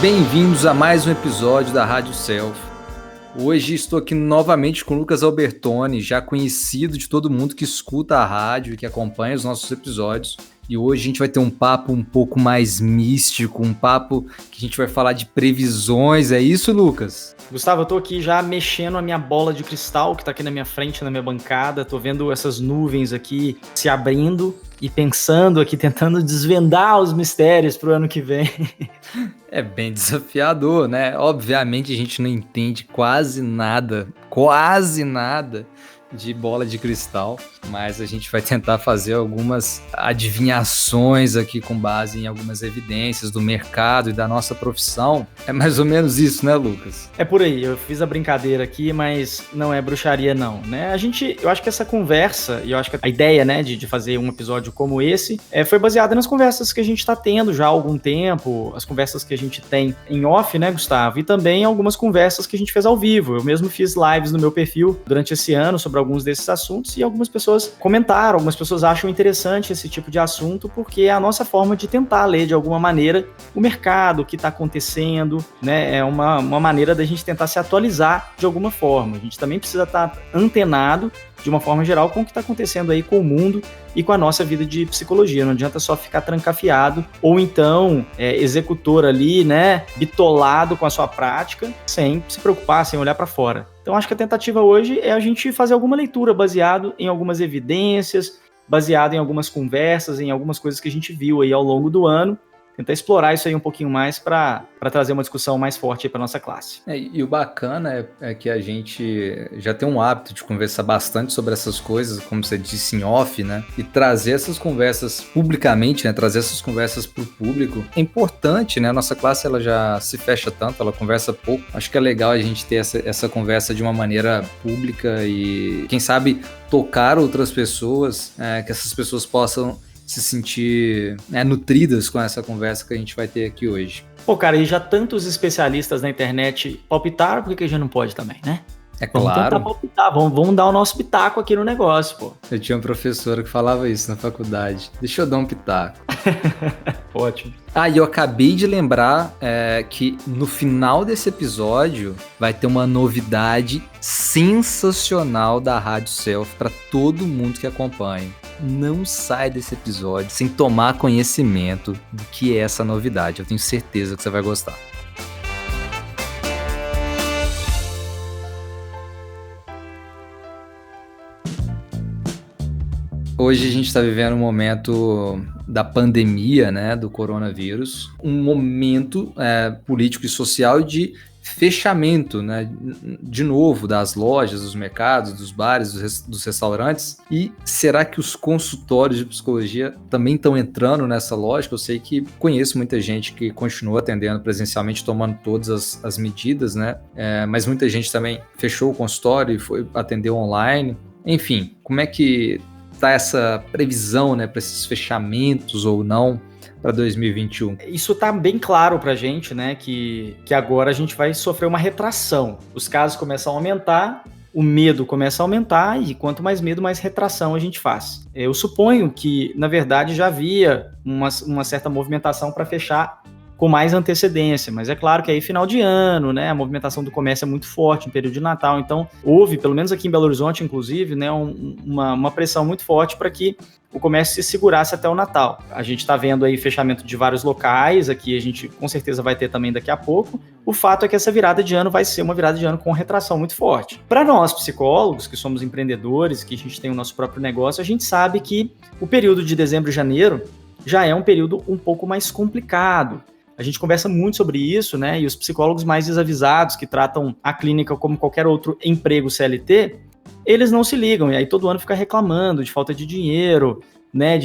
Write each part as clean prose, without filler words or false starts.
Bem-vindos a mais um episódio da Rádio Self. Hoje estou aqui novamente com o Lucas Albertoni, já conhecido de todo mundo que escuta a rádio e que acompanha os nossos episódios. E hoje a gente vai ter um papo um pouco mais místico, um papo que a gente vai falar de previsões. É isso, Lucas? Gustavo, eu tô aqui já mexendo a minha bola de cristal que tá aqui na minha frente, na minha bancada. Tô vendo essas nuvens aqui se abrindo e pensando aqui, tentando desvendar os mistérios pro ano que vem. É bem desafiador, né? Obviamente a gente não entende quase nada de bola de cristal, mas a gente vai tentar fazer algumas adivinhações aqui com base em algumas evidências do mercado e da nossa profissão. É mais ou menos isso, né, Lucas? É por aí, eu fiz a brincadeira aqui, mas não é bruxaria não, né? Eu acho que essa conversa, e eu acho que a ideia, né, de fazer um episódio como esse, foi baseada nas conversas que a gente tá tendo já há algum tempo, as conversas que a gente tem em off, né, Gustavo? E também algumas conversas que a gente fez ao vivo. Eu mesmo fiz lives no meu perfil durante esse ano sobre alguns desses assuntos e algumas pessoas comentaram, algumas pessoas acham interessante esse tipo de assunto porque é a nossa forma de tentar ler de alguma maneira o mercado, o que está acontecendo, né? É uma maneira da gente tentar se atualizar de alguma forma. A gente também precisa estar antenado de uma forma geral com o que está acontecendo aí com o mundo e com a nossa vida de psicologia. Não adianta só ficar trancafiado ou então executor ali, né, bitolado com a sua prática, sem se preocupar, sem olhar para fora. Então acho que a tentativa hoje é a gente fazer alguma leitura baseado em algumas evidências, baseado em algumas conversas, em algumas coisas que a gente viu aí ao longo do ano, tentar explorar isso aí um pouquinho mais para trazer uma discussão mais forte para nossa classe. E o bacana é que a gente já tem um hábito de conversar bastante sobre essas coisas, como você disse, em off, né? E trazer essas conversas publicamente, né? Trazer essas conversas para o público é importante, né? A nossa classe ela já se fecha tanto, ela conversa pouco. Acho que é legal a gente ter essa conversa de uma maneira pública e, quem sabe, tocar outras pessoas, que essas pessoas possam se sentir nutridas com essa conversa que a gente vai ter aqui hoje. Pô, cara, e já tantos especialistas na internet palpitaram, por que a gente não pode também, né? É claro. Vamos tentar palpitar, vamos dar o nosso pitaco aqui no negócio, pô. Eu tinha uma professora que falava isso na faculdade. Deixa eu dar um pitaco. Ótimo. E eu acabei de lembrar que no final desse episódio vai ter uma novidade sensacional da Rádio Self para todo mundo que acompanha. Não sai desse episódio sem tomar conhecimento do que é essa novidade. Eu tenho certeza que você vai gostar. Hoje a gente está vivendo um momento da pandemia, né, do coronavírus, um momento político e social de fechamento, né, de novo, das lojas, dos mercados, dos bares, dos restaurantes. E será que os consultórios de psicologia também estão entrando nessa lógica? Eu sei que conheço muita gente que continua atendendo presencialmente, tomando todas as medidas, né, mas muita gente também fechou o consultório e foi atender online. Enfim, como é que tá essa previsão, né, para esses fechamentos ou não para 2021? Isso tá bem claro pra gente, né, que agora a gente vai sofrer uma retração. Os casos começam a aumentar, o medo começa a aumentar e quanto mais medo, mais retração a gente faz. Eu suponho que, na verdade, já havia uma certa movimentação para fechar com mais antecedência, mas é claro que aí final de ano, né, a movimentação do comércio é muito forte, em período de Natal, então houve, pelo menos aqui em Belo Horizonte, inclusive, né, uma pressão muito forte para que o comércio se segurasse até o Natal. A gente está vendo aí fechamento de vários locais, aqui a gente com certeza vai ter também daqui a pouco. O fato é que essa virada de ano vai ser uma virada de ano com retração muito forte. Para nós, psicólogos, que somos empreendedores, que a gente tem o nosso próprio negócio, a gente sabe que o período de dezembro e janeiro já é um período um pouco mais complicado. A gente conversa muito sobre isso, né? E os psicólogos mais desavisados, que tratam a clínica como qualquer outro emprego CLT, eles não se ligam. E aí todo ano fica reclamando de falta de dinheiro, né?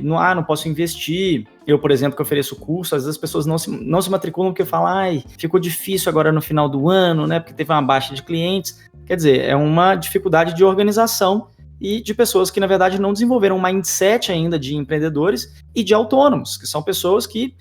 Não posso investir. Eu, por exemplo, que ofereço curso, às vezes as pessoas não se matriculam porque falam, ficou difícil agora no final do ano, né? Porque teve uma baixa de clientes. Quer dizer, é uma dificuldade de organização e de pessoas que, na verdade, não desenvolveram um mindset ainda de empreendedores e de autônomos, que são pessoas que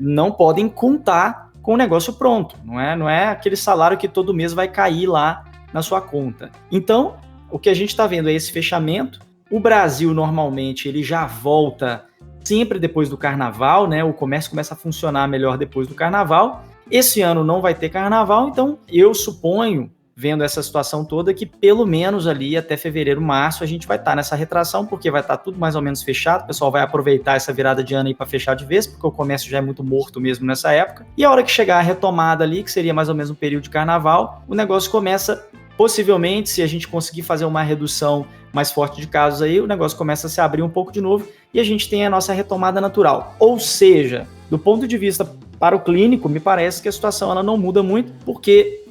não podem contar com o negócio pronto. Não é aquele salário que todo mês vai cair lá na sua conta. Então, o que a gente está vendo é esse fechamento. O Brasil, normalmente, ele já volta sempre depois do carnaval, né? O comércio começa a funcionar melhor depois do carnaval. Esse ano não vai ter carnaval, então eu suponho, vendo essa situação toda, que pelo menos ali até fevereiro, março, a gente vai estar nessa retração, porque vai estar tudo mais ou menos fechado, o pessoal vai aproveitar essa virada de ano aí para fechar de vez, porque o comércio já é muito morto mesmo nessa época, e a hora que chegar a retomada ali, que seria mais ou menos um período de carnaval, o negócio começa, possivelmente, se a gente conseguir fazer uma redução mais forte de casos aí, o negócio começa a se abrir um pouco de novo, e a gente tem a nossa retomada natural. Ou seja, do ponto de vista para o clínico, me parece que a situação ela não muda muito, porque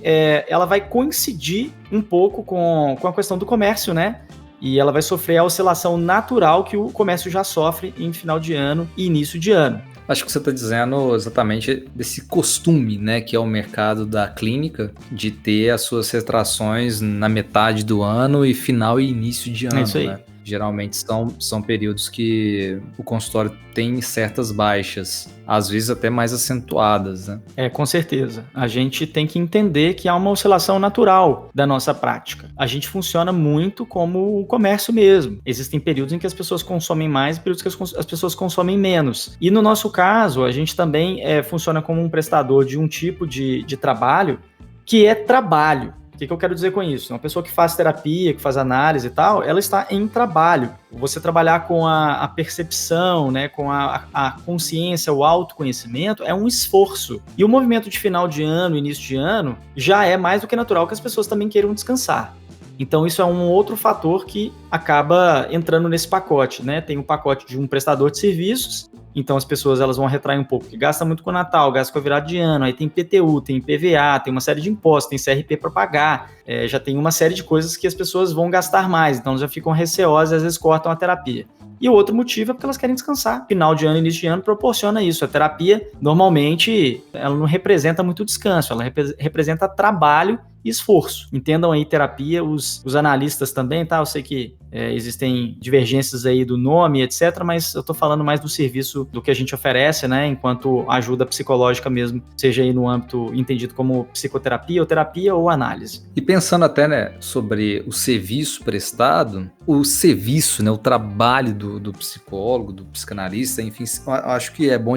ela vai coincidir um pouco com a questão do comércio, né? E ela vai sofrer a oscilação natural que o comércio já sofre em final de ano e início de ano. Acho que você está dizendo exatamente desse costume, né, que é o mercado da clínica, de ter as suas retrações na metade do ano e final e início de ano, É isso aí. né? Geralmente são períodos que o consultório tem certas baixas, às vezes até mais acentuadas, né? Com certeza. A gente tem que entender que há uma oscilação natural da nossa prática. A gente funciona muito como o comércio mesmo. Existem períodos em que as pessoas consomem mais e períodos que as pessoas consomem menos. E no nosso caso, a gente também funciona como um prestador de um tipo de trabalho que é trabalho. O que eu quero dizer com isso? Uma pessoa que faz terapia, que faz análise e tal, ela está em trabalho. Você trabalhar com a percepção, né, com a consciência, o autoconhecimento, é um esforço. E o movimento de final de ano, início de ano, já é mais do que natural que as pessoas também queiram descansar. Então isso é um outro fator que acaba entrando nesse pacote, né? Tem o pacote de um prestador de serviços, então as pessoas elas vão retrair um pouco, porque gasta muito com o Natal, gasta com a virada de ano, aí tem PTU, tem PVA, tem uma série de impostos, tem CRP para pagar, já tem uma série de coisas que as pessoas vão gastar mais, então elas já ficam receosas e às vezes cortam a terapia. E o outro motivo é porque elas querem descansar. Final de ano e início de ano proporciona isso. A terapia, normalmente, ela não representa muito descanso, ela representa trabalho e esforço. Entendam aí terapia, os analistas também, tá? Eu sei que existem divergências aí do nome, etc., mas eu tô falando mais do serviço do que a gente oferece, né? Enquanto ajuda psicológica mesmo, seja aí no âmbito entendido como psicoterapia, ou terapia ou análise. E pensando até, né, sobre o serviço prestado, o serviço, né, o trabalho do psicólogo, do psicanalista, enfim, eu acho que é bom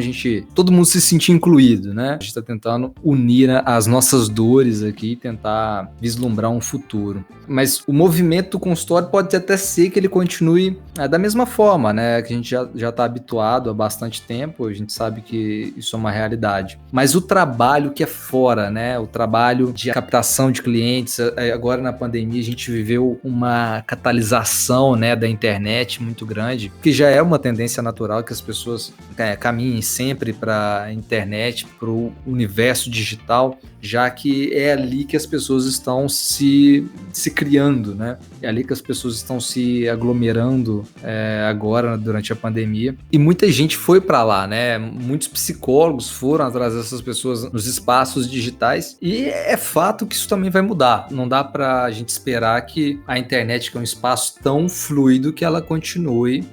todo mundo se sentir incluído, né? A gente está tentando unir as nossas dores aqui e tentar vislumbrar um futuro. Mas o movimento do consultório pode até ser que ele continue da mesma forma, né? Que a gente já está habituado há bastante tempo, a gente sabe que isso é uma realidade. Mas o trabalho que é fora, né? O trabalho de captação de clientes, agora na pandemia a gente viveu uma catalisação, né, da internet muito grande, que já é uma tendência natural que as pessoas caminhem sempre para a internet, para o universo digital, já que é ali que as pessoas estão se criando, né? É ali que as pessoas estão se aglomerando agora, durante a pandemia. E muita gente foi para lá, né? Muitos psicólogos foram atrás dessas pessoas nos espaços digitais. E é fato que isso também vai mudar. Não dá para a gente esperar que a internet, que é um espaço tão fluido, que ela continue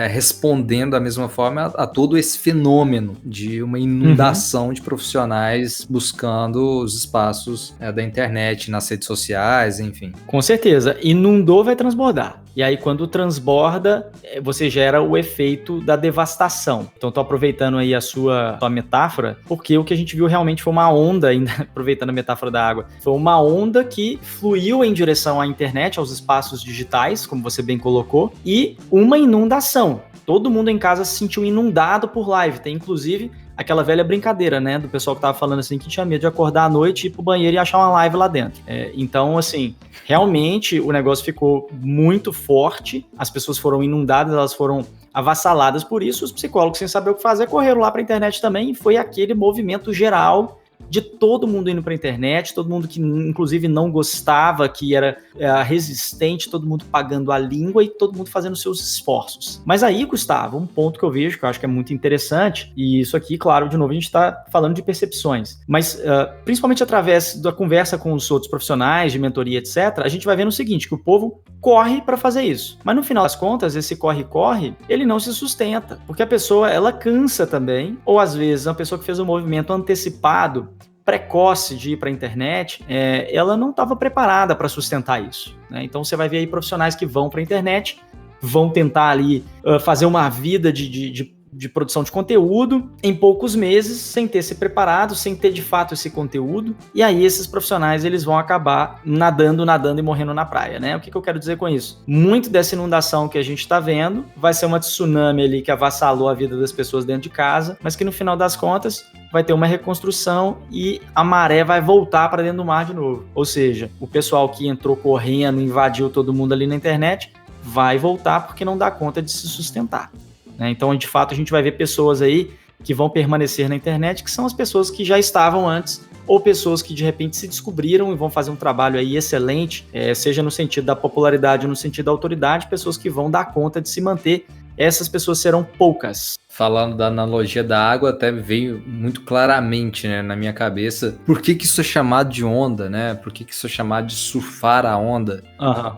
respondendo da mesma forma a todo esse fenômeno de uma inundação de profissionais buscando os espaços da internet, nas redes sociais, enfim. Com certeza. Inundou, vai transbordar. E aí, quando transborda, você gera o efeito da devastação. Então, tô aproveitando aí a sua metáfora, porque o que a gente viu realmente foi uma onda, ainda aproveitando a metáfora da água, foi uma onda que fluiu em direção à internet, aos espaços digitais, como você bem colocou, e uma inundação. Todo mundo em casa se sentiu inundado por live. Tem, inclusive, aquela velha brincadeira, né, do pessoal que tava falando assim, que tinha medo de acordar à noite, ir pro banheiro e achar uma live lá dentro. Então, assim, realmente o negócio ficou muito forte, as pessoas foram inundadas, elas foram avassaladas por isso, os psicólogos, sem saber o que fazer, correram lá pra internet também, e foi aquele movimento geral de todo mundo indo para a internet, todo mundo que inclusive não gostava, que era resistente, todo mundo pagando a língua e todo mundo fazendo seus esforços. Mas aí, Gustavo, um ponto que eu vejo, que eu acho que é muito interessante, e isso aqui, claro, de novo, a gente está falando de percepções, mas principalmente através da conversa com os outros profissionais, de mentoria, etc., a gente vai vendo o seguinte, que o povo corre para fazer isso. Mas no final das contas, esse corre-corre, ele não se sustenta, porque a pessoa, ela cansa também, ou às vezes, uma pessoa que fez um movimento antecipado, precoce de ir para a internet, ela não estava preparada para sustentar isso, né? Então você vai ver aí profissionais que vão para a internet, vão tentar ali fazer uma vida de de produção de conteúdo em poucos meses, sem ter se preparado, sem ter de fato esse conteúdo, e aí esses profissionais eles vão acabar nadando e morrendo na praia, né? O que eu quero dizer com isso? Muito dessa inundação que a gente está vendo vai ser uma tsunami ali que avassalou a vida das pessoas dentro de casa, mas que no final das contas vai ter uma reconstrução e a maré vai voltar para dentro do mar de novo. Ou seja, o pessoal que entrou correndo, invadiu todo mundo ali na internet, vai voltar porque não dá conta de se sustentar, né? Então, de fato, a gente vai ver pessoas aí que vão permanecer na internet, que são as pessoas que já estavam antes, ou pessoas que de repente se descobriram e vão fazer um trabalho aí excelente, seja no sentido da popularidade ou no sentido da autoridade, pessoas que vão dar conta de se manter. Essas pessoas serão poucas. Falando da analogia da água, até veio muito claramente, né, na minha cabeça por que isso é chamado de onda, né? Por que isso é chamado de surfar a onda? Uhum.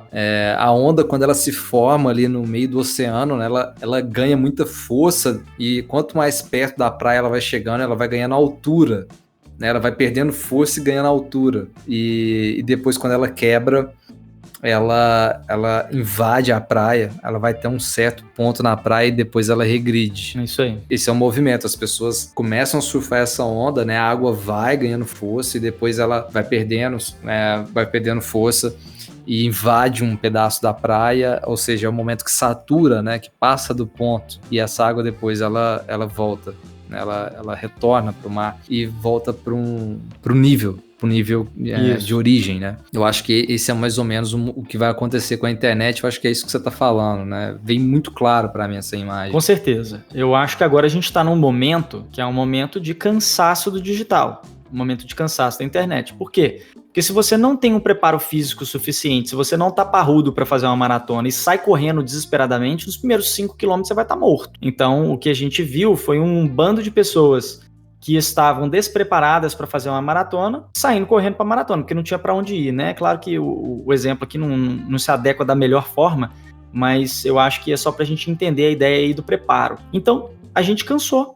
A onda, quando ela se forma ali no meio do oceano, né, ela ganha muita força e quanto mais perto da praia ela vai chegando, ela vai ganhando altura, né? Ela vai perdendo força e ganhando altura. E depois, quando ela quebra, ela invade a praia, ela vai ter um certo ponto na praia e depois ela regride. É isso aí. Esse é o movimento, as pessoas começam a surfar essa onda, né? A água vai ganhando força e depois ela vai perdendo força e invade um pedaço da praia, ou seja, é o momento que satura, né? Que passa do ponto e essa água depois ela volta, né? Ela retorna para o mar e volta para o nível de origem, né? Eu acho que esse é mais ou menos o que vai acontecer com a internet. Eu acho que é isso que você tá falando, né? Vem muito claro para mim essa imagem. Com certeza. Eu acho que agora a gente tá num momento que é um momento de cansaço do digital, um momento de cansaço da internet. Por quê? Porque se você não tem um preparo físico suficiente, se você não tá parrudo para fazer uma maratona e sai correndo desesperadamente, nos primeiros 5 km você vai estar morto. Então, o que a gente viu foi um bando de pessoas que estavam despreparadas para fazer uma maratona, saindo correndo para a maratona, porque não tinha para onde ir, né? Claro que o exemplo aqui não se adequa da melhor forma, mas eu acho que é só para a gente entender a ideia aí do preparo. Então, a gente cansou.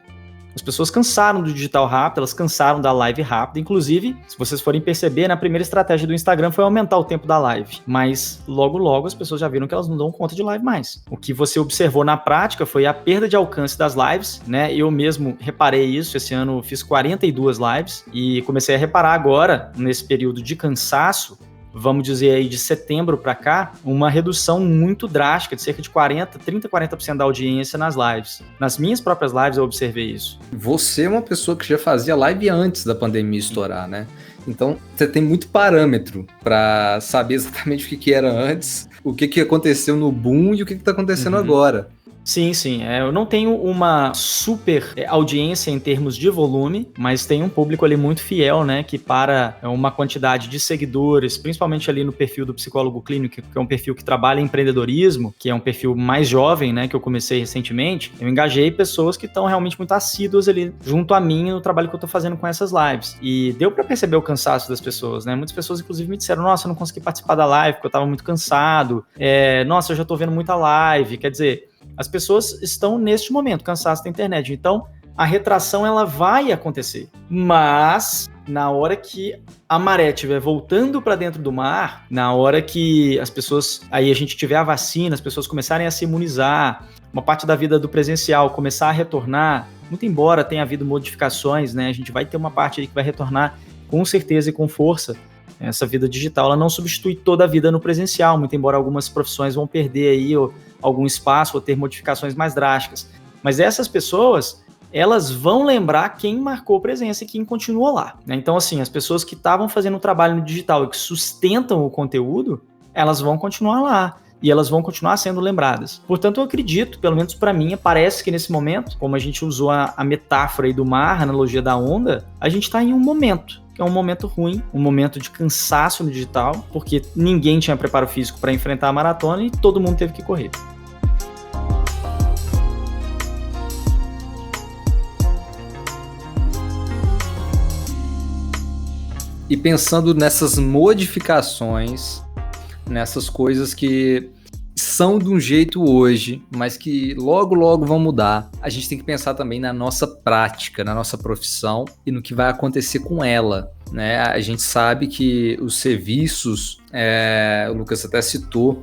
As pessoas cansaram do digital rápido, elas cansaram da live rápida. Inclusive, se vocês forem perceber, a primeira estratégia do Instagram foi aumentar o tempo da live. Mas logo as pessoas já viram que elas não dão conta de live mais. O que você observou na prática foi a perda de alcance das lives, né? Eu mesmo reparei isso, esse ano fiz 42 lives e comecei a reparar agora, nesse período de cansaço, vamos dizer aí de setembro para cá, uma redução muito drástica, de cerca de 40% da audiência nas lives. Nas minhas próprias lives eu observei isso. Você é uma pessoa que já fazia live antes da pandemia estourar, né? Então, você tem muito parâmetro para saber exatamente o que era antes, o que aconteceu no boom e o que está acontecendo agora. Sim. Eu não tenho uma super audiência em termos de volume, mas tem um público ali muito fiel, né? Que para uma quantidade de seguidores, principalmente ali no perfil do psicólogo clínico, que é um perfil que trabalha em empreendedorismo, que é um perfil mais jovem, né? Que eu comecei recentemente. Eu engajei pessoas que estão realmente muito assíduas ali junto a mim no trabalho que eu tô fazendo com essas lives. E deu para perceber o cansaço das pessoas, né? Muitas pessoas, inclusive, me disseram: nossa, eu não consegui participar da live porque eu tava muito cansado. Nossa, eu já tô vendo muita live. Quer dizer, as pessoas estão neste momento cansadas da internet, então a retração ela vai acontecer, mas na hora que a maré estiver voltando para dentro do mar, na hora que as pessoas, aí a gente tiver a vacina, as pessoas começarem a se imunizar, uma parte da vida do presencial começar a retornar, muito embora tenha havido modificações, né, a gente vai ter uma parte aí que vai retornar com certeza e com força. Essa vida digital ela não substitui toda a vida no presencial, muito embora algumas profissões vão perder aí algum espaço ou ter modificações mais drásticas. Mas essas pessoas, elas vão lembrar quem marcou presença e quem continuou lá, né? Então, assim, as pessoas que estavam fazendo um trabalho no digital e que sustentam o conteúdo, elas vão continuar lá. E elas vão continuar sendo lembradas. Portanto, eu acredito, pelo menos para mim, parece que nesse momento, como a gente usou a metáfora aí do mar, a analogia da onda, a gente está em um momento, que é um momento ruim, um momento de cansaço no digital, porque ninguém tinha preparo físico para enfrentar a maratona e todo mundo teve que correr. E pensando nessas modificações, nessas coisas que são de um jeito hoje, mas que logo vão mudar, a gente tem que pensar também na nossa prática, na nossa profissão e no que vai acontecer com ela, né? A gente sabe que os serviços, o Lucas até citou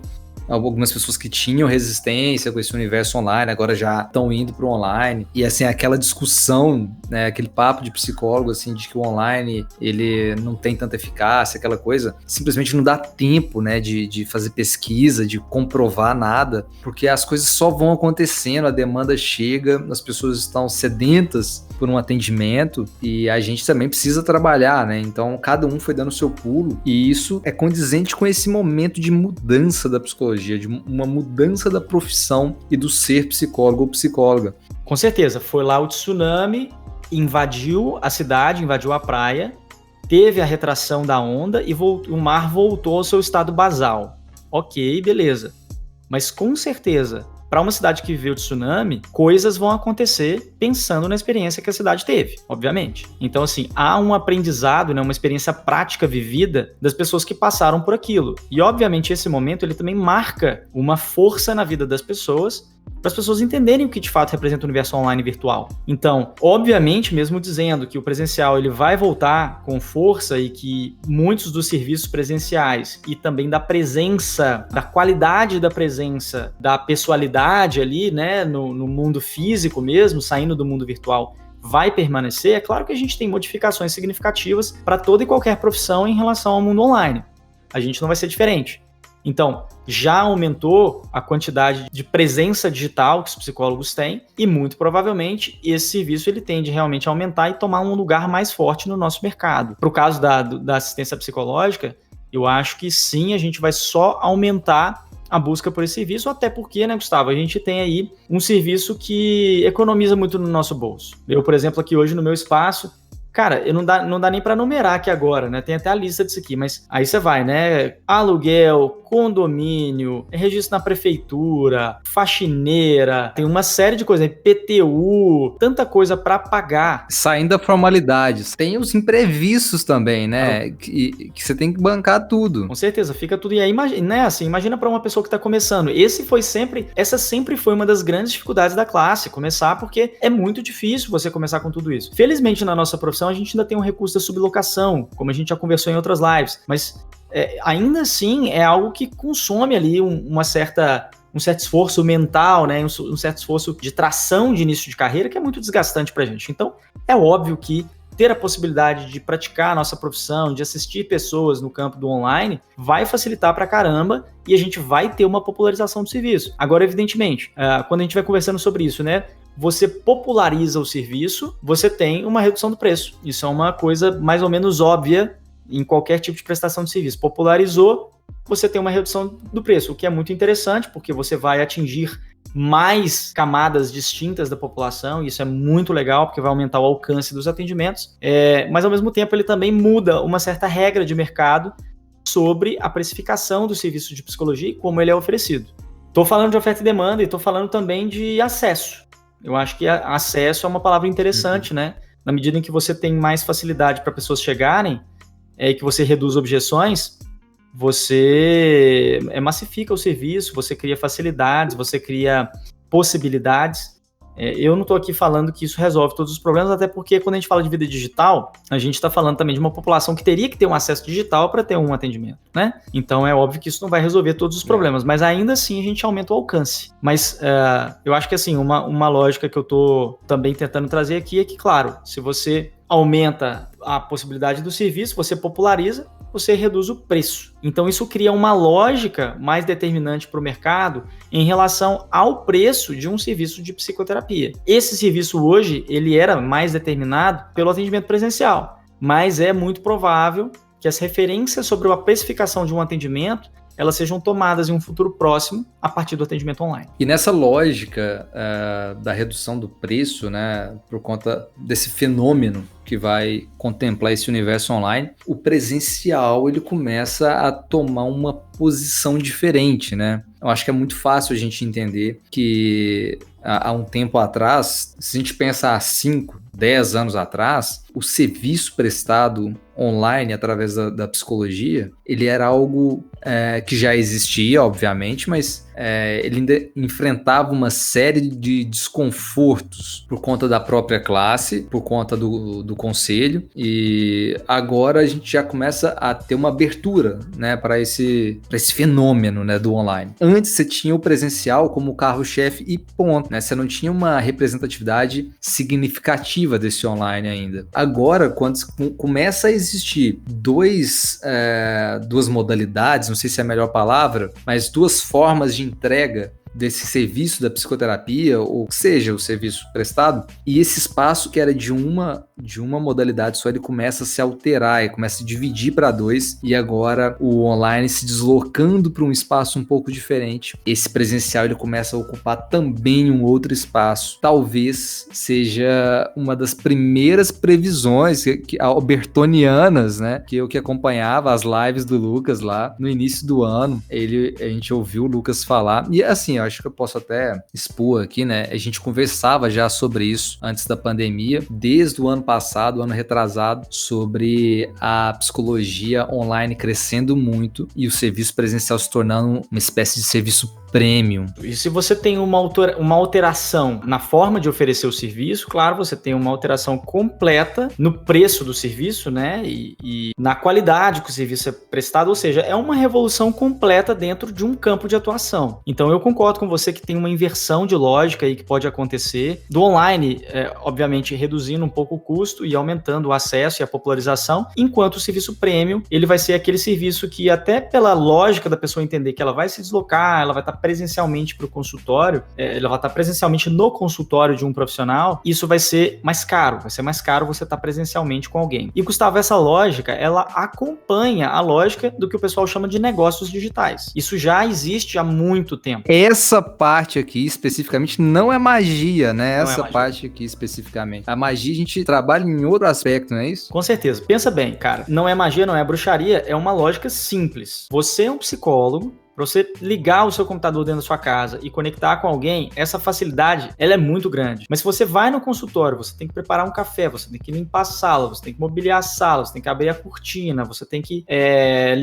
algumas pessoas que tinham resistência com esse universo online, agora já estão indo para o online. E assim, aquela discussão, né, aquele papo de psicólogo, assim, de que o online, ele não tem tanta eficácia, aquela coisa, simplesmente não dá tempo, né, de fazer pesquisa, de comprovar nada, porque as coisas só vão acontecendo, a demanda chega, as pessoas estão sedentas por um atendimento e a gente também precisa trabalhar, né? Então, cada um foi dando o seu pulo e isso é condizente com esse momento de mudança da psicologia, de uma mudança da profissão e do ser psicólogo ou psicóloga. Com certeza, foi lá o tsunami, invadiu a cidade, invadiu a praia, teve a retração da onda e o mar voltou ao seu estado basal. Ok, beleza. Mas com certeza, para uma cidade que viveu tsunami, coisas vão acontecer pensando na experiência que a cidade teve, obviamente. Então, assim, há um aprendizado, né, uma experiência prática vivida das pessoas que passaram por aquilo. E, obviamente, esse momento ele também marca uma força na vida das pessoas, para as pessoas entenderem o que de fato representa o universo online virtual. Então, obviamente, mesmo dizendo que o presencial ele vai voltar com força e que muitos dos serviços presenciais e também da presença, da qualidade da presença, da pessoalidade ali, né, no mundo físico mesmo, saindo do mundo virtual, vai permanecer, é claro que a gente tem modificações significativas para toda e qualquer profissão em relação ao mundo online. A gente não vai ser diferente. Então, já aumentou a quantidade de presença digital que os psicólogos têm e, muito provavelmente, esse serviço ele tende realmente a aumentar e tomar um lugar mais forte no nosso mercado. Para o caso da assistência psicológica, eu acho que sim, a gente vai só aumentar a busca por esse serviço, até porque, né, Gustavo, a gente tem aí um serviço que economiza muito no nosso bolso. Eu, por exemplo, aqui hoje no meu espaço, cara, não dá nem para numerar aqui agora, né? Tem até a lista disso aqui, mas aí você vai, né? Aluguel, condomínio, registro na prefeitura, faxineira, tem uma série de coisas, PTU, tanta coisa para pagar. Saindo da formalidades, tem os imprevistos também, né? Que você tem que bancar tudo. Com certeza, fica tudo. E aí, né, assim, imagina para uma pessoa que está começando. Essa sempre foi uma das grandes dificuldades da classe, começar, porque é muito difícil você começar com tudo isso. Felizmente, na nossa profissão, a gente ainda tem um recurso da sublocação, como a gente já conversou em outras lives, mas ainda assim é algo que consome ali um certo esforço mental, né? Um certo esforço de tração de início de carreira que é muito desgastante pra gente. Então, é óbvio que ter a possibilidade de praticar a nossa profissão, de assistir pessoas no campo do online, vai facilitar pra caramba e a gente vai ter uma popularização do serviço. Agora, evidentemente, quando a gente vai conversando sobre isso, né? Você populariza o serviço, você tem uma redução do preço. Isso é uma coisa mais ou menos óbvia em qualquer tipo de prestação de serviço. Popularizou, você tem uma redução do preço, o que é muito interessante, porque você vai atingir mais camadas distintas da população, e isso é muito legal, porque vai aumentar o alcance dos atendimentos, mas ao mesmo tempo ele também muda uma certa regra de mercado sobre a precificação do serviço de psicologia e como ele é oferecido. Estou falando de oferta e demanda e estou falando também de acesso. Eu acho que acesso é uma palavra interessante, né? Na medida em que você tem mais facilidade para pessoas chegarem, e que você reduz objeções, você massifica o serviço, você cria facilidades, você cria possibilidades. Eu não estou aqui falando que isso resolve todos os problemas, até porque quando a gente fala de vida digital, a gente está falando também de uma população que teria que ter um acesso digital para ter um atendimento, né? Então é óbvio que isso não vai resolver todos os problemas, mas ainda assim a gente aumenta o alcance. Mas eu acho que assim, uma lógica que eu estou também tentando trazer aqui é que, claro, se você aumenta a possibilidade do serviço, você populariza, você reduz o preço. Então isso cria uma lógica mais determinante para o mercado em relação ao preço de um serviço de psicoterapia. Esse serviço hoje, ele era mais determinado pelo atendimento presencial, mas é muito provável que as referências sobre a precificação de um atendimento elas sejam tomadas em um futuro próximo a partir do atendimento online. E nessa lógica da redução do preço, né, por conta desse fenômeno que vai contemplar esse universo online, o presencial ele começa a tomar uma posição diferente, né? Eu acho que é muito fácil a gente entender que há um tempo atrás, se a gente pensar há 5, 10 anos atrás, o serviço prestado online através da psicologia, ele era algo que já existia, obviamente, mas ele ainda enfrentava uma série de desconfortos por conta da própria classe, por conta do conselho, e agora a gente já começa a ter uma abertura, né, para esse fenômeno, né, do online. Antes você tinha o presencial como carro-chefe e ponto, né? Você não tinha uma representatividade significativa desse online ainda. Agora, quando começa a existir duas modalidades, não sei se é a melhor palavra, mas duas formas de entrega desse serviço da psicoterapia, ou seja, o serviço prestado, e esse espaço que era de uma modalidade só, ele começa a se alterar, ele começa a se dividir para dois, e agora o online se deslocando para um espaço um pouco diferente. Esse presencial ele começa a ocupar também um outro espaço. Talvez seja uma das primeiras previsões albertonianas, né, que eu que acompanhava as lives do Lucas lá no início do ano, a gente ouviu o Lucas falar, e assim, eu acho que eu posso até expor aqui, né? A gente conversava já sobre isso antes da pandemia, desde o ano passado, ano retrasado, sobre a psicologia online crescendo muito e o serviço presencial se tornando uma espécie de serviço premium. E se você tem uma alteração na forma de oferecer o serviço, claro, você tem uma alteração completa no preço do serviço, né? E na qualidade que o serviço é prestado, ou seja, é uma revolução completa dentro de um campo de atuação. Então eu concordo com você que tem uma inversão de lógica aí que pode acontecer. Do online, obviamente, reduzindo um pouco o custo e aumentando o acesso e a popularização, enquanto o serviço premium, ele vai ser aquele serviço que até pela lógica da pessoa entender que ela vai se deslocar, ela vai estar presencialmente para o consultório, ela vai estar presencialmente no consultório de um profissional, isso vai ser mais caro você estar presencialmente com alguém. E, Gustavo, essa lógica, ela acompanha a lógica do que o pessoal chama de negócios digitais. Isso já existe há muito tempo. Essa parte aqui, especificamente, não é magia, né? Essa parte aqui, especificamente. A magia, a gente trabalha em outro aspecto, não é isso? Com certeza. Pensa bem, cara. Não é magia, não é bruxaria, é uma lógica simples. Você é um psicólogo. Para você ligar o seu computador dentro da sua casa e conectar com alguém, essa facilidade, ela é muito grande. Mas se você vai no consultório, você tem que preparar um café, você tem que limpar a sala, você tem que mobiliar a sala, você tem que abrir a cortina, você tem que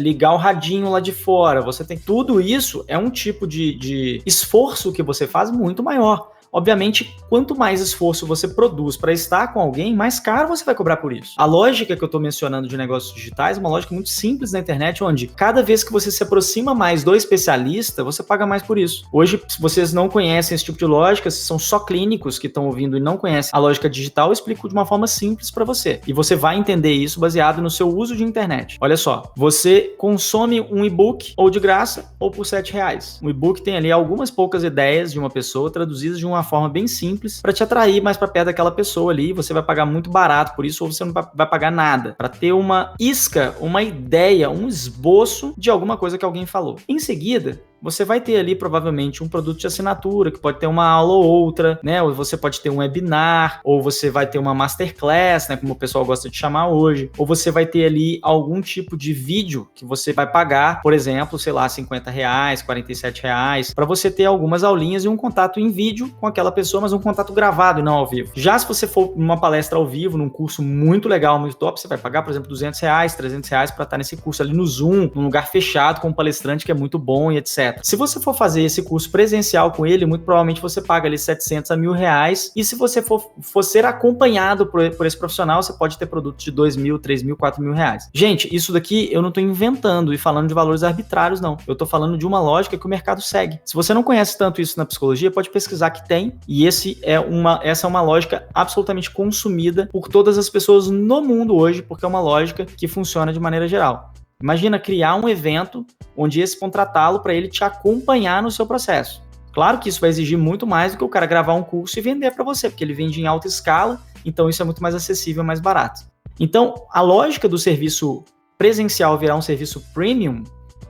ligar o radinho lá de fora, você tem... Tudo isso é um tipo de esforço que você faz muito maior. Obviamente, quanto mais esforço você produz para estar com alguém, mais caro você vai cobrar por isso. A lógica que eu estou mencionando de negócios digitais é uma lógica muito simples na internet, onde cada vez que você se aproxima mais do especialista, você paga mais por isso. Hoje, se vocês não conhecem esse tipo de lógica, se são só clínicos que estão ouvindo e não conhecem a lógica digital, eu explico de uma forma simples para você. E você vai entender isso baseado no seu uso de internet. Olha só, você consome um e-book ou de graça ou por R$7. Um e-book tem ali algumas poucas ideias de uma pessoa traduzidas de uma forma bem simples para te atrair mais para perto daquela pessoa ali. Você vai pagar muito barato por isso ou você não vai pagar nada para ter uma isca, uma ideia, um esboço de alguma coisa que alguém falou. Em seguida, você vai ter ali provavelmente um produto de assinatura, que pode ter uma aula ou outra, né? Ou você pode ter um webinar, ou você vai ter uma masterclass, né? Como o pessoal gosta de chamar hoje. Ou você vai ter ali algum tipo de vídeo que você vai pagar, por exemplo, sei lá, R$50, R$47, para você ter algumas aulinhas e um contato em vídeo com aquela pessoa, mas um contato gravado e não ao vivo. Já se você for numa palestra ao vivo, num curso muito legal, muito top, você vai pagar, por exemplo, R$200, R$300 para estar nesse curso ali no Zoom, num lugar fechado com um palestrante que é muito bom e etc. Se você for fazer esse curso presencial com ele, muito provavelmente você paga ali R$700 a R$1.000, e se você for ser acompanhado por esse profissional, você pode ter produtos de R$2.000, R$3.000, R$4.000. Gente, isso daqui eu não estou inventando e falando de valores arbitrários, não. Eu estou falando de uma lógica que o mercado segue. Se você não conhece tanto isso na psicologia, pode pesquisar que tem, e essa é uma lógica absolutamente consumida por todas as pessoas no mundo hoje, porque é uma lógica que funciona de maneira geral. Imagina criar um evento onde esse contratá-lo para ele te acompanhar no seu processo. Claro que isso vai exigir muito mais do que o cara gravar um curso e vender para você, porque ele vende em alta escala, então isso é muito mais acessível e mais barato. Então, a lógica do serviço presencial virar um serviço premium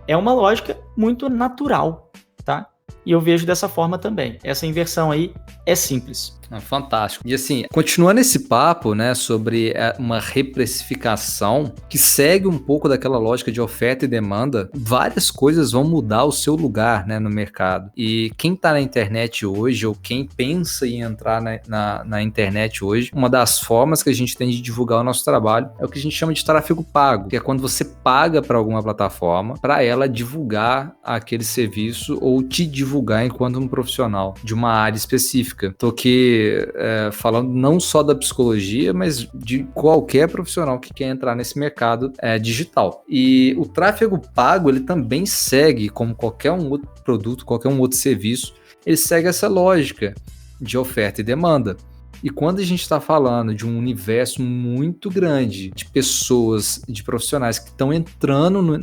é uma lógica muito natural, tá? E eu vejo dessa forma também. Essa inversão aí é simples. Fantástico. E assim, continuando esse papo, né, sobre uma reprecificação que segue um pouco daquela lógica de oferta e demanda, várias coisas vão mudar o seu lugar, né, no mercado. E quem tá na internet hoje, ou quem pensa em entrar na internet hoje, uma das formas que a gente tem de divulgar o nosso trabalho é o que a gente chama de tráfego pago, que é quando você paga para alguma plataforma para ela divulgar aquele serviço ou te divulgar enquanto um profissional de uma área específica. Tô aqui falando não só da psicologia, mas de qualquer profissional que quer entrar nesse mercado digital. E o tráfego pago, ele também segue, como qualquer um outro produto, qualquer um outro serviço, ele segue essa lógica de oferta e demanda. E quando a gente está falando de um universo muito grande de pessoas, de profissionais que estão entrando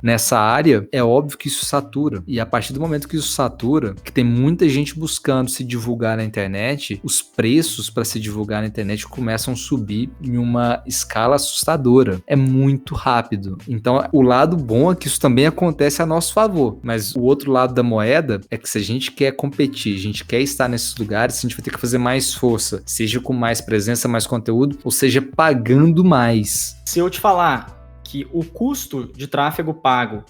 nessa área, é óbvio que isso satura. E a partir do momento que isso satura, que tem muita gente buscando se divulgar na internet, os preços para se divulgar na internet começam a subir em uma escala assustadora. É muito rápido. Então, o lado bom é que isso também acontece a nosso favor. Mas o outro lado da moeda é que se a gente quer competir, a gente quer estar nesses lugares, a gente vai ter que fazer mais força. Seja com mais presença, mais conteúdo, ou seja, pagando mais. Se eu te falar que o custo de tráfego pago,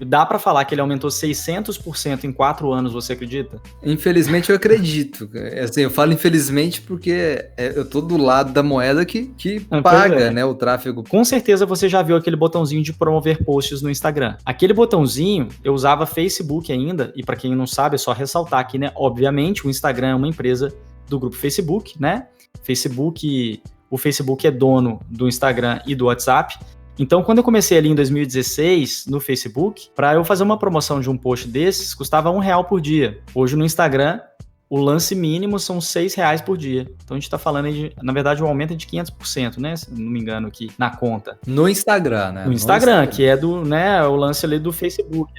dá para falar que ele aumentou 600% em 4 anos, você acredita? Infelizmente eu acredito. Assim, eu falo infelizmente porque eu tô do lado da moeda que paga, né, o tráfego. Com certeza você já viu aquele botãozinho de promover posts no Instagram. Aquele botãozinho, eu usava Facebook ainda, e para quem não sabe, é só ressaltar aqui, né? Obviamente, o Instagram é uma empresa do grupo Facebook, né? O Facebook é dono do Instagram e do WhatsApp. Então, quando eu comecei ali em 2016 no Facebook, para eu fazer uma promoção de um post desses, custava R$1 por dia. Hoje no Instagram, o lance mínimo são R$6 por dia. Então a gente está falando de, na verdade, um aumento de 500%, né? Se não me engano aqui, na conta. No Instagram, né? No Instagram, que é do, né, o lance ali do Facebook.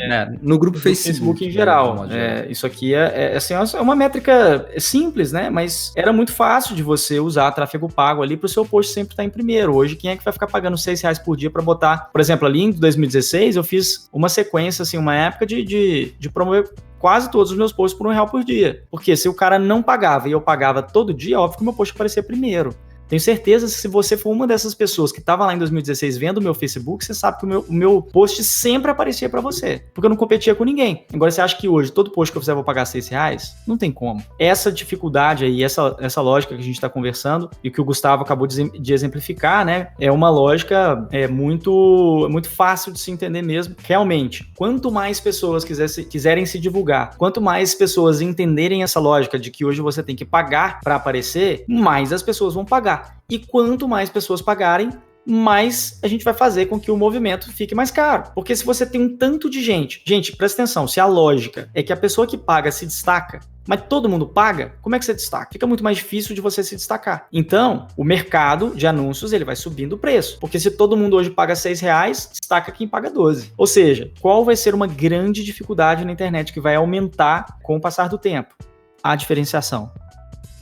No grupo Facebook em geral. Isso aqui assim, é uma métrica simples, né? Mas era muito fácil de você usar tráfego pago ali para o seu post sempre estar em primeiro. Hoje, quem é que vai ficar pagando R$6 por dia para botar? Por exemplo, ali em 2016, eu fiz uma sequência, assim, uma época de promover quase todos os meus posts por R$1 por dia. Porque se o cara não pagava e eu pagava todo dia, óbvio que o meu post aparecia primeiro. Tenho certeza que se você for uma dessas pessoas que estava lá em 2016 vendo o meu Facebook, você sabe que o meu post sempre aparecia para você, porque eu não competia com ninguém. Agora, você acha que hoje todo post que eu fizer eu vou pagar R$6? Não tem como. Essa dificuldade aí, essa lógica que a gente está conversando e que o Gustavo acabou de exemplificar, né, é uma lógica muito fácil de se entender mesmo. Realmente, quanto mais pessoas quiserem se divulgar, quanto mais pessoas entenderem essa lógica de que hoje você tem que pagar para aparecer, mais as pessoas vão pagar. E quanto mais pessoas pagarem, mais a gente vai fazer com que o movimento fique mais caro. Porque se você tem um tanto de gente... Gente, presta atenção, se a lógica é que a pessoa que paga se destaca, mas todo mundo paga, como é que você destaca? Fica muito mais difícil de você se destacar. Então, o mercado de anúncios, ele vai subindo o preço. Porque se todo mundo hoje paga R$6, destaca quem paga 12. Ou seja, qual vai ser uma grande dificuldade na internet que vai aumentar com o passar do tempo? A diferenciação.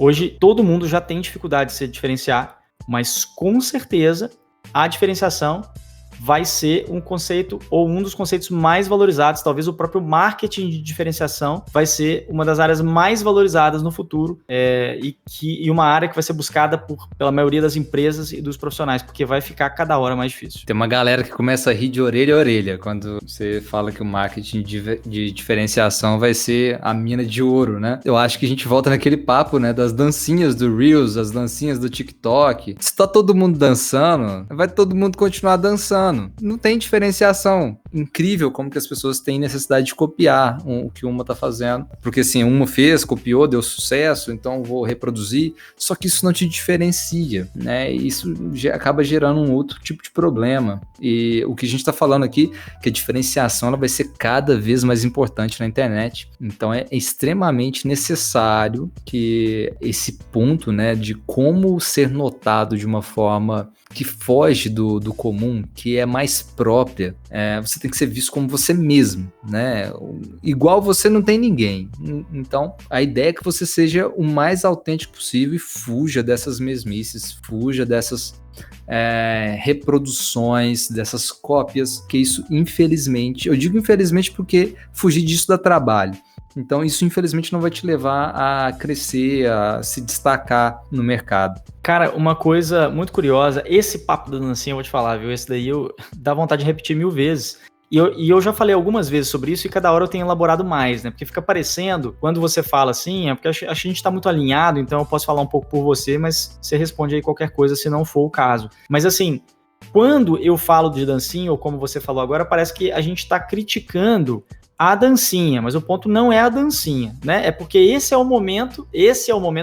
Hoje, todo mundo já tem dificuldade de se diferenciar, mas com certeza a diferenciação vai ser um conceito ou um dos conceitos mais valorizados. Talvez o próprio marketing de diferenciação vai ser uma das áreas mais valorizadas no futuro e uma área que vai ser buscada pela maioria das empresas e dos profissionais, porque vai ficar cada hora mais difícil. Tem uma galera que começa a rir de orelha a orelha quando você fala que o marketing de diferenciação vai ser a mina de ouro, né? Eu acho que a gente volta naquele papo, né, das dancinhas do Reels, as dancinhas do TikTok. Se tá todo mundo dançando, vai todo mundo continuar dançando. Não tem diferenciação. Incrível como que as pessoas têm necessidade de copiar o que uma tá fazendo. Porque assim, uma fez, copiou, deu sucesso, então vou reproduzir. Só que isso não te diferencia, né? Isso acaba gerando um outro tipo de problema. E o que a gente tá falando aqui, que a diferenciação ela vai ser cada vez mais importante na internet. Então é extremamente necessário que esse ponto, né, de como ser notado de uma forma que foge do comum, que é mais própria, você tem que ser visto como você mesmo, né? Igual você não tem ninguém. Então, a ideia é que você seja o mais autêntico possível e fuja dessas mesmices, fuja dessas reproduções, dessas cópias, que isso, infelizmente, eu digo infelizmente porque fugir disso dá trabalho. Então isso, infelizmente, não vai te levar a crescer, a se destacar no mercado. Cara, uma coisa muito curiosa, esse papo da dancinha, eu vou te falar, viu? Esse daí dá vontade de repetir 1000 vezes. E eu já falei algumas vezes sobre isso e cada hora eu tenho elaborado mais, né? Porque fica parecendo, quando você fala assim, porque acho que a gente tá muito alinhado, então eu posso falar um pouco por você, mas você responde aí qualquer coisa se não for o caso. Mas assim, quando eu falo de dancinha, ou como você falou agora, parece que a gente tá criticando a dancinha, mas o ponto não é a dancinha, né? É porque esse é o momento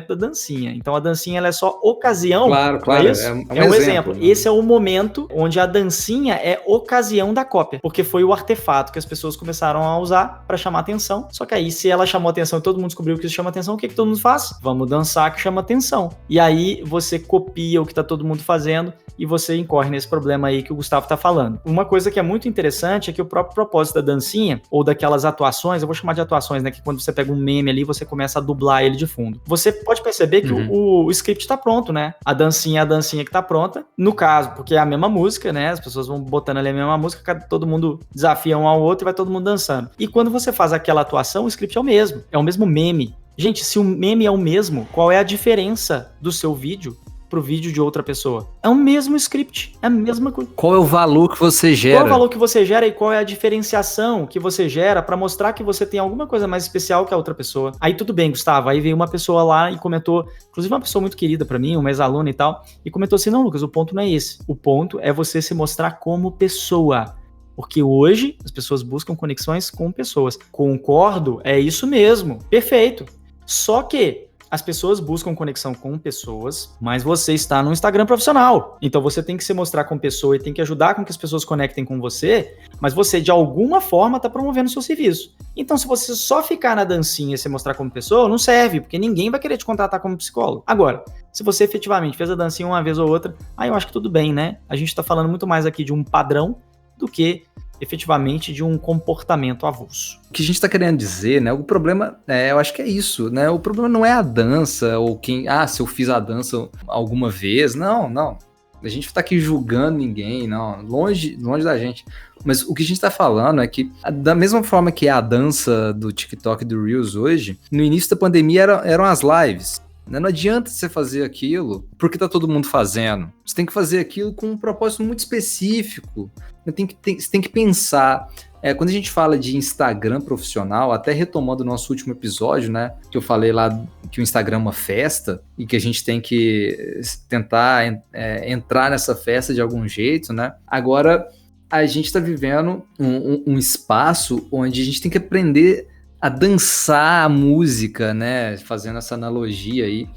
da dancinha. Então a dancinha ela é só ocasião. Claro, é isso? É um exemplo. Né? Esse é o momento onde a dancinha é ocasião da cópia, porque foi o artefato que as pessoas começaram a usar para chamar atenção. Só que aí, se ela chamou atenção e todo mundo descobriu que isso chama atenção, o que todo mundo faz? Vamos dançar que chama atenção. E aí você copia o que tá todo mundo fazendo e você incorre nesse problema aí que o Gustavo tá falando. Uma coisa que é muito interessante é que o próprio propósito da dancinha, ou daquelas atuações, eu vou chamar de atuações, né, que quando você pega um meme ali, você começa a dublar ele de fundo. Você pode perceber que o script tá pronto, né? A dancinha que tá pronta, no caso, porque é a mesma música, né? As pessoas vão botando ali a mesma música, todo mundo desafia um ao outro e vai todo mundo dançando. E quando você faz aquela atuação, o script é o mesmo meme. Gente, se o meme é o mesmo, qual é a diferença do seu vídeo pro vídeo de outra pessoa? É o mesmo script, é a mesma coisa. Qual é o valor que você gera? Qual é o valor que você gera e qual é a diferenciação que você gera pra mostrar que você tem alguma coisa mais especial que a outra pessoa? Aí tudo bem, Gustavo, aí veio uma pessoa lá e comentou, inclusive uma pessoa muito querida pra mim, uma ex-aluna e tal, e comentou assim, não, Lucas, o ponto não é esse. O ponto é você se mostrar como pessoa. Porque hoje as pessoas buscam conexões com pessoas. Concordo, é isso mesmo, perfeito. Só que as pessoas buscam conexão com pessoas, mas você está no Instagram profissional. Então você tem que se mostrar como pessoa e tem que ajudar com que as pessoas conectem com você, mas você de alguma forma está promovendo o seu serviço. Então se você só ficar na dancinha e se mostrar como pessoa, não serve, porque ninguém vai querer te contratar como psicólogo. Agora, se você efetivamente fez a dancinha uma vez ou outra, aí eu acho que tudo bem, né? A gente está falando muito mais aqui de um padrão do que efetivamente de um comportamento avulso. O que a gente está querendo dizer, né? O problema, eu acho que é isso, né? O problema não é a dança, ou se eu fiz a dança alguma vez. Não. A gente está aqui julgando ninguém, não. Longe da gente. Mas o que a gente está falando é que, da mesma forma que é a dança do TikTok e do Reels hoje, no início da pandemia eram as lives. Não adianta você fazer aquilo porque tá todo mundo fazendo. Você tem que fazer aquilo com um propósito muito específico. Você tem que pensar. Quando a gente fala de Instagram profissional, até retomando o nosso último episódio, né? Que eu falei lá que o Instagram é uma festa e que a gente tem que tentar entrar nessa festa de algum jeito, né? Agora, a gente está vivendo um espaço onde a gente tem que aprender a dançar a música, né? Fazendo essa analogia aí.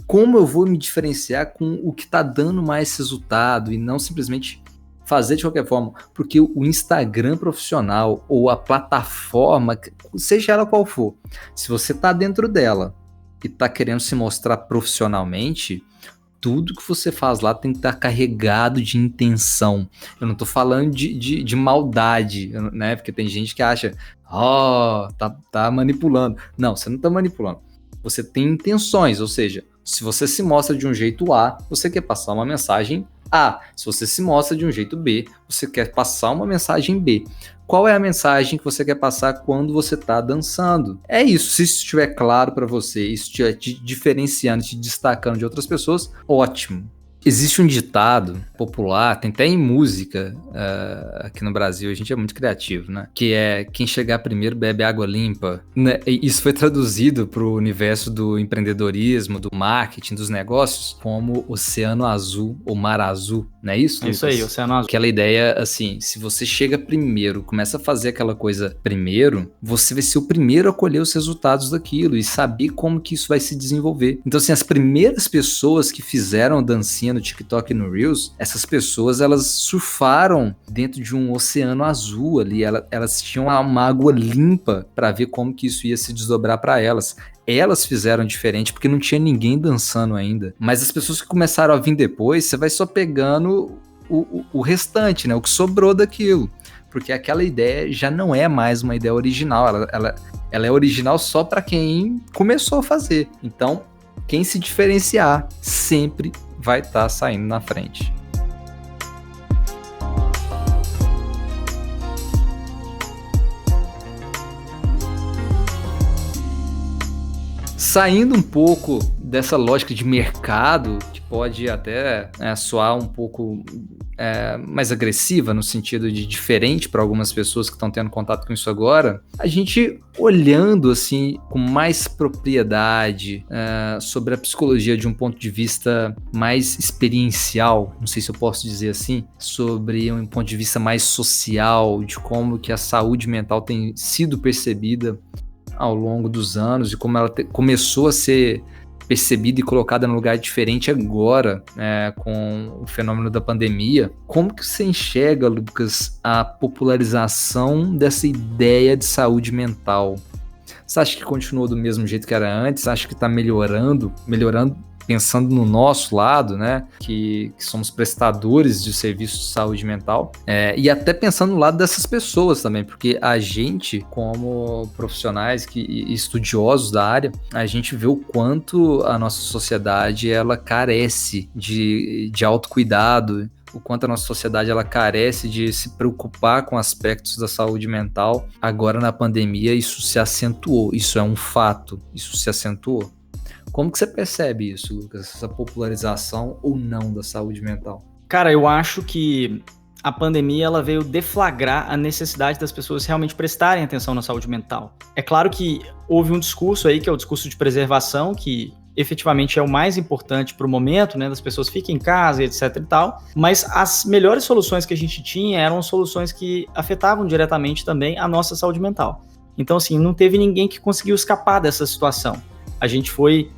Como eu vou me diferenciar com o que está dando mais resultado e não simplesmente fazer de qualquer forma, porque o Instagram profissional ou a plataforma, seja ela qual for, se você está dentro dela e está querendo se mostrar profissionalmente, tudo que você faz lá tem que estar carregado de intenção. Eu não estou falando de maldade, né? Porque tem gente que acha, tá manipulando. Não, você não está manipulando. Você tem intenções, ou seja, se você se mostra de um jeito A, você quer passar uma mensagem A. Se você se mostra de um jeito B, você quer passar uma mensagem B. Qual é a mensagem que você quer passar quando você está dançando? É isso. Se isso estiver claro para você, isso estiver te diferenciando, te destacando de outras pessoas, ótimo. Existe um ditado popular, tem até em música aqui no Brasil, a gente é muito criativo, né? Que é, quem chegar primeiro bebe água limpa. Né? Isso foi traduzido para o universo do empreendedorismo, do marketing, dos negócios, como oceano azul ou mar azul, não é isso, Lucas? Isso aí, oceano azul. Aquela ideia, assim, se você chega primeiro, começa a fazer aquela coisa primeiro, você vai ser o primeiro a colher os resultados daquilo e saber como que isso vai se desenvolver. Então, assim, as primeiras pessoas que fizeram dancinha no TikTok e no Reels, essas pessoas, elas surfaram dentro de um oceano azul ali, elas tinham uma água limpa para ver como que isso ia se desdobrar para elas. Elas fizeram diferente porque não tinha ninguém dançando ainda. Mas as pessoas que começaram a vir depois, você vai só pegando o restante, né? O que sobrou daquilo. Porque aquela ideia já não é mais uma ideia original. Ela é original só para quem começou a fazer. Então, quem se diferenciar sempre vai estar saindo na frente. Saindo um pouco dessa lógica de mercado, que pode até soar um pouco mais agressiva, no sentido de diferente para algumas pessoas que estão tendo contato com isso agora, a gente olhando assim com mais propriedade sobre a psicologia de um ponto de vista mais experiencial, não sei se eu posso dizer assim, sobre um ponto de vista mais social, de como que a saúde mental tem sido percebida ao longo dos anos e como ela começou a ser percebida e colocada num lugar diferente agora, com o fenômeno da pandemia. Como que você enxerga, Lucas, a popularização dessa ideia de saúde mental? Você acha que continuou do mesmo jeito que era antes? Você acha que está melhorando, pensando no nosso lado, né, que somos prestadores de serviços de saúde mental, e até pensando no lado dessas pessoas também, porque a gente, como profissionais e estudiosos da área, a gente vê o quanto a nossa sociedade ela carece de autocuidado, o quanto a nossa sociedade ela carece de se preocupar com aspectos da saúde mental. Agora na pandemia isso se acentuou, isso é um fato, isso se acentuou. Como que você percebe isso, Lucas? Essa popularização ou não da saúde mental? Cara, eu acho que a pandemia ela veio deflagrar a necessidade das pessoas realmente prestarem atenção na saúde mental. É claro que houve um discurso aí, que é o discurso de preservação, que efetivamente é o mais importante para o momento, né, das pessoas fiquem em casa, etc e tal, mas as melhores soluções que a gente tinha eram soluções que afetavam diretamente também a nossa saúde mental. Então, assim, não teve ninguém que conseguiu escapar dessa situação. A gente foi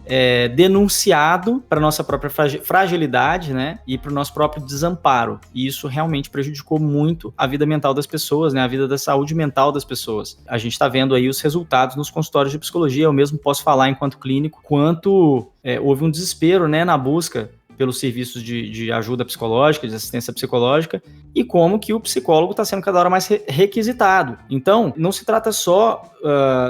denunciado para a nossa própria fragilidade, né, e para o nosso próprio desamparo. E isso realmente prejudicou muito a vida mental das pessoas, né, a vida da saúde mental das pessoas. A gente está vendo aí os resultados nos consultórios de psicologia. Eu mesmo posso falar enquanto clínico quanto houve um desespero, né, na busca pelos serviços de ajuda psicológica, de assistência psicológica, e como que o psicólogo está sendo cada hora mais requisitado. Então, não se trata só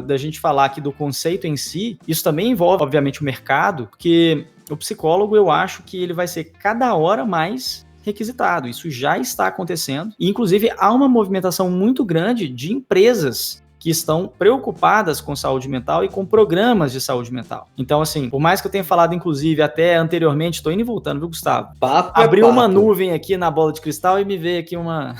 da gente falar aqui do conceito em si, isso também envolve, obviamente, o mercado, porque o psicólogo, eu acho que ele vai ser cada hora mais requisitado. Isso já está acontecendo, e inclusive há uma movimentação muito grande de empresas que estão preocupadas com saúde mental e com programas de saúde mental. Então, assim, por mais que eu tenha falado, inclusive, até anteriormente, estou indo e voltando, viu, Gustavo? Abriu uma nuvem aqui na bola de cristal e me veio aqui uma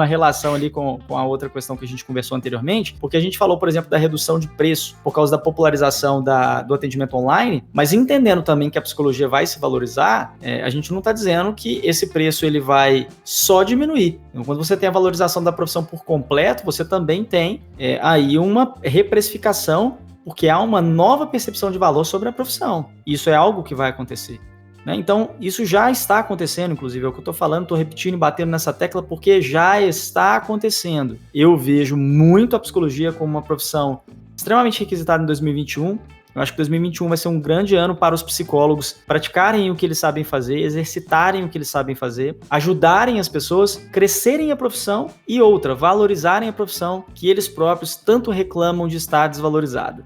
relação ali com a outra questão que a gente conversou anteriormente, porque a gente falou, por exemplo, da redução de preço por causa da popularização do atendimento online, mas entendendo também que a psicologia vai se valorizar, a gente não está dizendo que esse preço ele vai só diminuir. Então, quando você tem a valorização da profissão por completo, você também tem aí uma reprecificação, porque há uma nova percepção de valor sobre a profissão. Isso é algo que vai acontecer, né? Então, isso já está acontecendo, inclusive, é o que eu estou falando, estou repetindo e batendo nessa tecla, porque já está acontecendo. Eu vejo muito a psicologia como uma profissão extremamente requisitada em 2021. Eu acho que 2021 vai ser um grande ano para os psicólogos praticarem o que eles sabem fazer, exercitarem o que eles sabem fazer, ajudarem as pessoas, crescerem a profissão e valorizarem a profissão que eles próprios tanto reclamam de estar desvalorizada.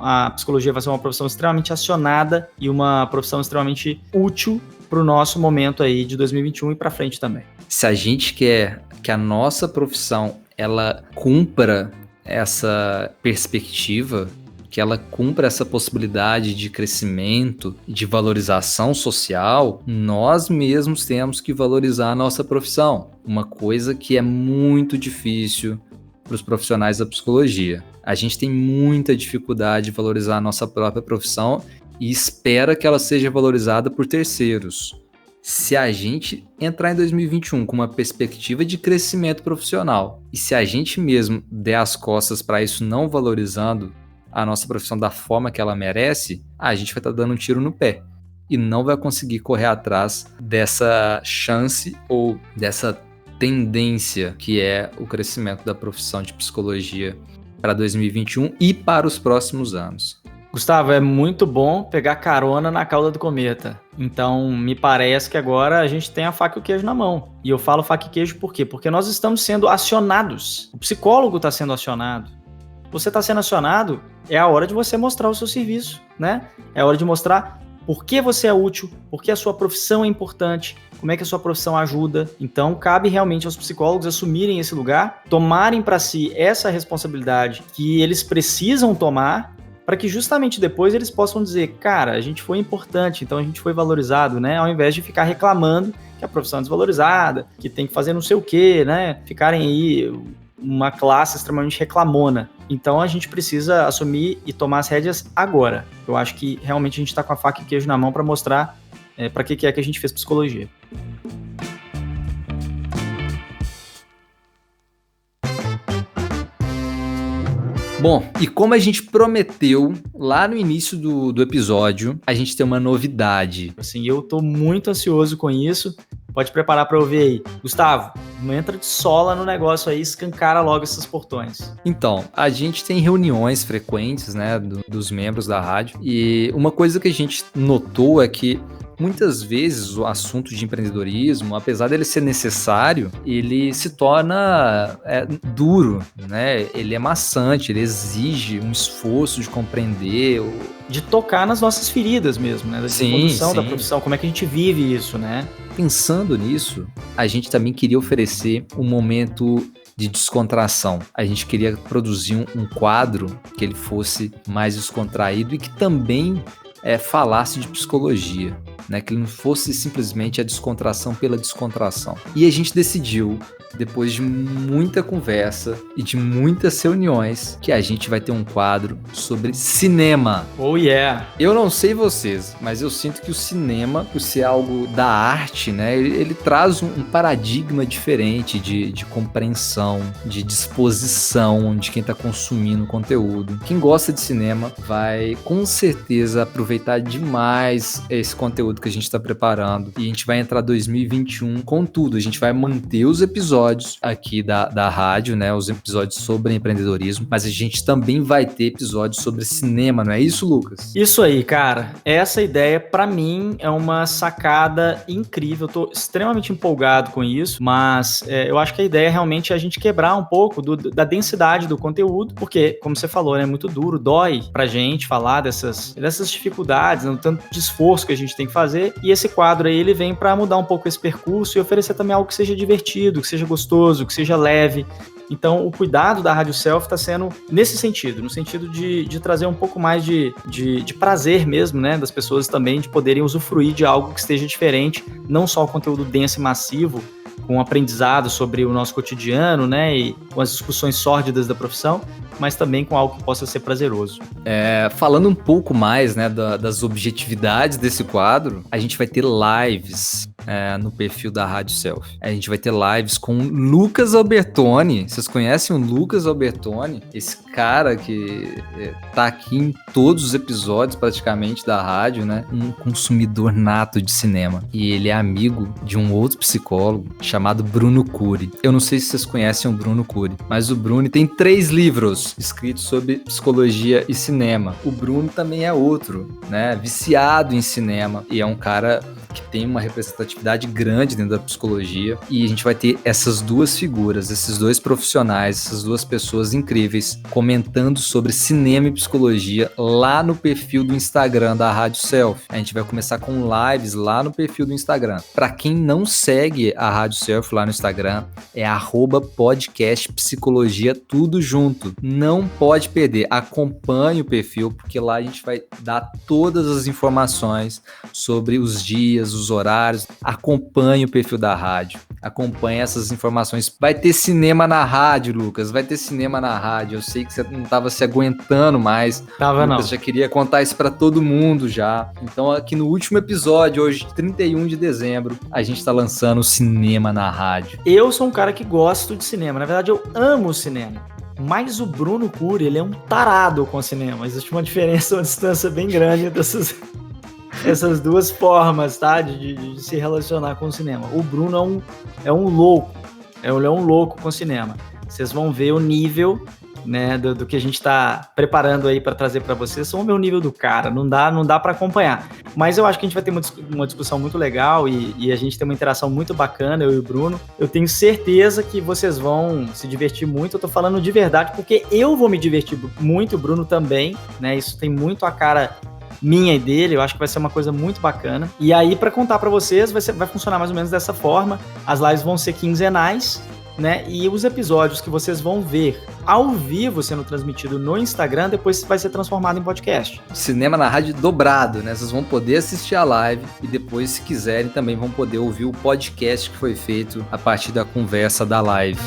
A psicologia vai ser uma profissão extremamente acionada e uma profissão extremamente útil para o nosso momento aí de 2021 e para frente também. Se a gente quer que a nossa profissão ela cumpra essa perspectiva, que ela cumpra essa possibilidade de crescimento, de valorização social, nós mesmos temos que valorizar a nossa profissão. Uma coisa que é muito difícil para os profissionais da psicologia. A gente tem muita dificuldade de valorizar a nossa própria profissão e espera que ela seja valorizada por terceiros. Se a gente entrar em 2021 com uma perspectiva de crescimento profissional e se a gente mesmo der as costas para isso, não valorizando a nossa profissão da forma que ela merece, a gente vai estar dando um tiro no pé e não vai conseguir correr atrás dessa chance ou dessa tendência que é o crescimento da profissão de psicologia para 2021 e para os próximos anos. Gustavo, é muito bom pegar carona na cauda do cometa. Então, me parece que agora a gente tem a faca e o queijo na mão. E eu falo faca e queijo por quê? Porque nós estamos sendo acionados. O psicólogo está sendo acionado. Você está sendo acionado, é a hora de você mostrar o seu serviço, né? É a hora de mostrar por que você é útil, por que a sua profissão é importante, como é que a sua profissão ajuda. Então, cabe realmente aos psicólogos assumirem esse lugar, tomarem para si essa responsabilidade que eles precisam tomar, para que justamente depois eles possam dizer, cara, a gente foi importante, então a gente foi valorizado, né? Ao invés de ficar reclamando que a profissão é desvalorizada, que tem que fazer não sei o quê, né? Ficarem aí uma classe extremamente reclamona. Então a gente precisa assumir e tomar as rédeas agora. Eu acho que realmente a gente está com a faca e queijo na mão para mostrar para que é que a gente fez psicologia. Bom, e como a gente prometeu lá no início do episódio, a gente tem uma novidade. Assim, eu tô muito ansioso com isso. Pode preparar para ouvir aí. Gustavo, entra de sola no negócio aí, escancara logo esses portões. Então, a gente tem reuniões frequentes, né, dos membros da rádio, e uma coisa que a gente notou é que muitas vezes o assunto de empreendedorismo, apesar dele ser necessário, ele se torna duro, né? Ele é maçante, ele exige um esforço de compreender. De tocar nas nossas feridas mesmo, né? Da evolução da profissão, como é que a gente vive isso, né? Pensando nisso, a gente também queria oferecer um momento de descontração. A gente queria produzir um quadro que ele fosse mais descontraído e que também falasse de psicologia, né? Que ele não fosse simplesmente a descontração pela descontração. E a gente decidiu, depois de muita conversa e de muitas reuniões, que a gente vai ter um quadro sobre cinema. Oh yeah! Eu não sei vocês, mas eu sinto que o cinema, por ser algo da arte, né, ele traz um paradigma diferente de compreensão, de disposição de quem está consumindo o conteúdo. Quem gosta de cinema vai com certeza aproveitar demais esse conteúdo que a gente está preparando. E a gente vai entrar 2021 com tudo. A gente vai manter os episódios aqui da rádio, né? Os episódios sobre empreendedorismo, mas a gente também vai ter episódios sobre cinema, não é isso, Lucas? Isso aí, cara. Essa ideia, pra mim, é uma sacada incrível. Eu tô extremamente empolgado com isso, mas eu acho que a ideia realmente é a gente quebrar um pouco da densidade do conteúdo, porque, como você falou, é muito duro, dói pra gente falar dessas dificuldades, no tanto de esforço que a gente tem que fazer, e esse quadro aí, ele vem pra mudar um pouco esse percurso e oferecer também algo que seja divertido, que seja gostoso, que seja leve. Então, o cuidado da Rádio Self está sendo nesse sentido, no sentido de trazer um pouco mais de prazer mesmo, né, das pessoas também, de poderem usufruir de algo que esteja diferente, não só o conteúdo denso e massivo, com aprendizado sobre o nosso cotidiano, né, e com as discussões sórdidas da profissão, mas também com algo que possa ser prazeroso. Falando um pouco mais, né, das objetividades desse quadro, a gente vai ter lives no perfil da Rádio Self. A gente vai ter lives com Lucas Albertoni. Vocês conhecem o Lucas Albertoni? Esse cara que tá aqui em todos os episódios praticamente da rádio, né? Um consumidor nato de cinema. E ele é amigo de um outro psicólogo chamado Bruno Cury. Eu não sei se vocês conhecem o Bruno Cury, mas o Bruno tem 3 livros escritos sobre psicologia e cinema. O Bruno também é outro, né? Viciado em cinema e é um cara que tem uma representatividade grande dentro da psicologia, e a gente vai ter essas duas figuras, esses dois profissionais, essas duas pessoas incríveis comentando sobre cinema e psicologia lá no perfil do Instagram da Rádio Self. A gente vai começar com lives lá no perfil do Instagram. Para quem não segue a Rádio Self lá no Instagram, é @podcastpsicologia, tudo junto. Não pode perder, acompanhe o perfil, porque lá a gente vai dar todas as informações sobre os dias, os horários. Acompanhe o perfil da rádio, acompanhe essas informações. Vai ter cinema na rádio, Lucas, vai ter cinema na rádio. Eu sei que você não estava se aguentando mais. Tava, Lucas, não. Já queria contar isso para todo mundo já. Então aqui no último episódio, hoje 31 de dezembro, a gente tá lançando o cinema na rádio. Eu sou um cara que gosto de cinema, na verdade eu amo o cinema. Mas o Bruno Cury, ele é um tarado com o cinema. Existe uma diferença, uma distância bem grande dessas duas formas, tá? De se relacionar com o cinema. O Bruno é um louco. Ele é um louco com o cinema. Vocês vão ver o nível, né, do que a gente tá preparando aí para trazer para vocês. Vão ver o nível do cara. Não dá para acompanhar. Mas eu acho que a gente vai ter uma discussão muito legal e a gente tem uma interação muito bacana, eu e o Bruno. Eu tenho certeza que vocês vão se divertir muito. Eu tô falando de verdade porque eu vou me divertir muito, o Bruno também, né? Isso tem muito a cara minha e dele, eu acho que vai ser uma coisa muito bacana. E aí, para contar para vocês, vai funcionar mais ou menos dessa forma. As lives vão ser quinzenais, né? E os episódios que vocês vão ver ao vivo sendo transmitido no Instagram, depois vai ser transformado em podcast. Cinema na Rádio dobrado, né? Vocês vão poder assistir a live e depois, se quiserem, também vão poder ouvir o podcast que foi feito a partir da conversa da live.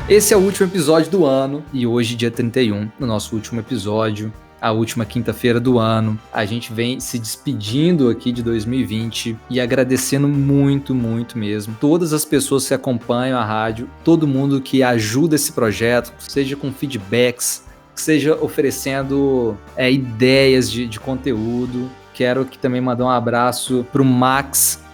Esse é o último episódio do ano e hoje, dia 31, no nosso último episódio, a última quinta-feira do ano, a gente vem se despedindo aqui de 2020 e agradecendo muito, muito mesmo todas as pessoas que acompanham a rádio, todo mundo que ajuda esse projeto, seja com feedbacks, seja oferecendo ideias de conteúdo. Quero aqui também mandar um abraço pro Max,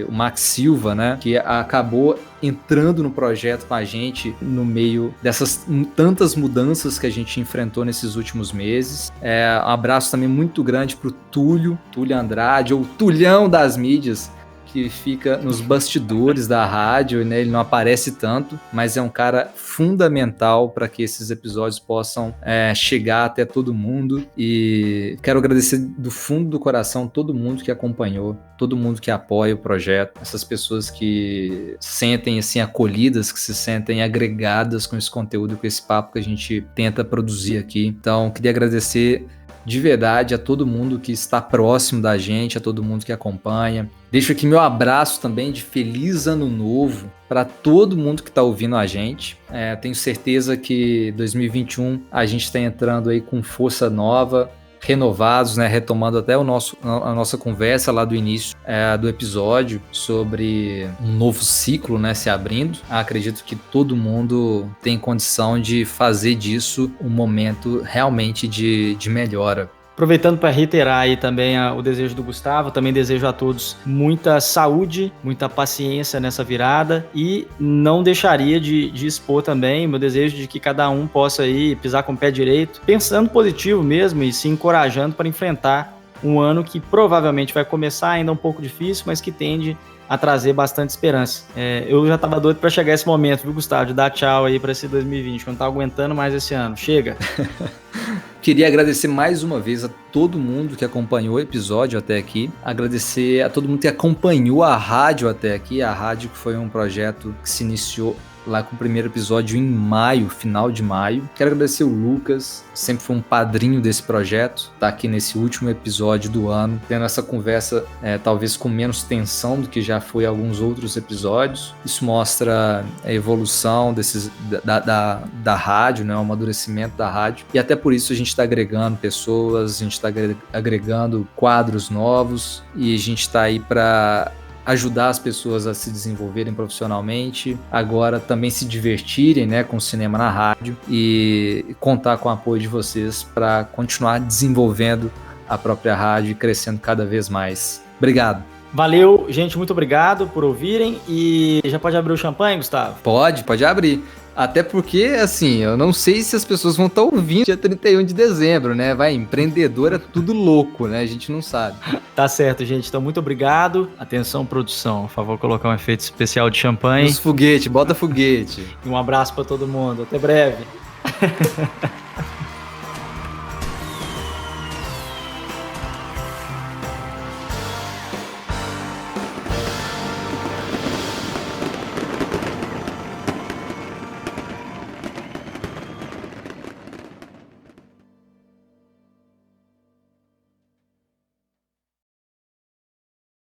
o Max Silva, né, que acabou entrando no projeto com a gente no meio dessas tantas mudanças que a gente enfrentou nesses últimos meses. Um abraço também muito grande pro Túlio Andrade, ou Tulhão das mídias, que fica nos bastidores da rádio, né? Ele não aparece tanto, mas é um cara fundamental para que esses episódios possam chegar até todo mundo. E quero agradecer do fundo do coração todo mundo que acompanhou, todo mundo que apoia o projeto, essas pessoas que se sentem assim acolhidas, que se sentem agregadas com esse conteúdo, com esse papo que a gente tenta produzir aqui. Então, queria agradecer de verdade a todo mundo que está próximo da gente, a todo mundo que acompanha. Deixo aqui meu abraço também de feliz ano novo para todo mundo que está ouvindo a gente. Tenho certeza que 2021 a gente está entrando aí com força nova, renovados, né? Retomando até a nossa conversa lá do início do episódio sobre um novo ciclo, né, se abrindo. Acredito que todo mundo tem condição de fazer disso um momento realmente de melhora. Aproveitando para reiterar aí também o desejo do Gustavo, também desejo a todos muita saúde, muita paciência nessa virada, e não deixaria de expor também o meu desejo de que cada um possa aí pisar com o pé direito, pensando positivo mesmo e se encorajando para enfrentar um ano que provavelmente vai começar ainda um pouco difícil, mas que tende a trazer bastante esperança. Eu já tava doido para chegar esse momento, viu, Gustavo, de dar tchau aí para esse 2020, que eu não tava aguentando mais esse ano. Chega! Queria agradecer mais uma vez a todo mundo que acompanhou o episódio até aqui, agradecer a todo mundo que acompanhou a rádio até aqui, a rádio que foi um projeto que se iniciou lá com o primeiro episódio em maio, final de maio. Quero agradecer o Lucas, sempre foi um padrinho desse projeto, tá aqui nesse último episódio do ano, tendo essa conversa talvez com menos tensão do que já foi alguns outros episódios. Isso mostra a evolução da rádio, né, o amadurecimento da rádio, e até por isso a gente está agregando pessoas, a gente está agregando quadros novos, e a gente está aí para ajudar as pessoas a se desenvolverem profissionalmente, agora também se divertirem, né, com o cinema na rádio, e contar com o apoio de vocês para continuar desenvolvendo a própria rádio e crescendo cada vez mais. Obrigado. Valeu, gente, muito obrigado por ouvirem. E já pode abrir o champanhe, Gustavo? Pode abrir. Até porque, assim, eu não sei se as pessoas vão estar ouvindo dia 31 de dezembro, né? Empreendedor é tudo louco, né? A gente não sabe. Tá certo, gente. Então, muito obrigado. Atenção, produção. Por favor, colocar um efeito especial de champanhe. Os foguete, bota foguete. E um abraço para todo mundo. Até breve.